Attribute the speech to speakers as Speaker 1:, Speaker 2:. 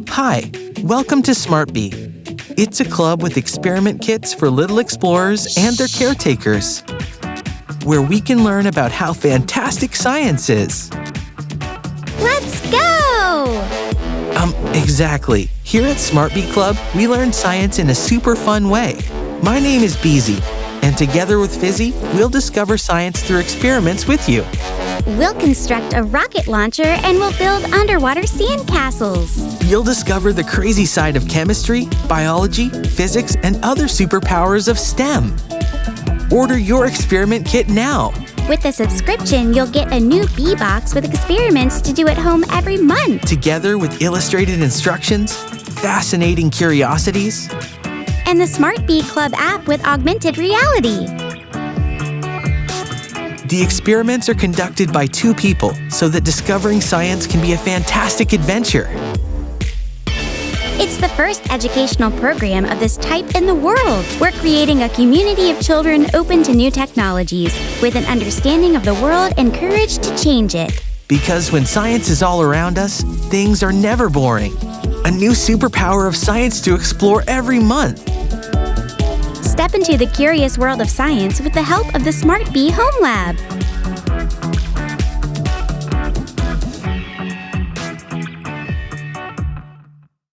Speaker 1: Hi, welcome to SmartBee. It's a club with experiment kits for little explorers and their caretakers, where we can learn about how fantastic science is.
Speaker 2: Let's go!
Speaker 1: Exactly. Here at SmartBee Club, we learn science in a super fun way. My name is Beezy, and together with Fizzy, we'll discover science through experiments with you.
Speaker 2: We'll construct a rocket launcher and we'll build underwater sand castles.
Speaker 1: You'll discover the crazy side of chemistry, biology, physics, and other superpowers of STEM. Order your experiment kit now.
Speaker 2: With a subscription, you'll get a new bee box with experiments to do at home every month.
Speaker 1: Together with illustrated instructions, fascinating curiosities,
Speaker 2: And the SmartBee Club app with augmented reality.
Speaker 1: The experiments are conducted by 2 people so that discovering science can be a fantastic adventure.
Speaker 2: It's the first educational program of this type in the world. We're creating a community of children open to new technologies, with an understanding of the world and courage to change it.
Speaker 1: Because when science is all around us, things are never boring. A new superpower of science to explore every month.
Speaker 2: Step into the curious world of science with the help of the SmartBee Home Lab.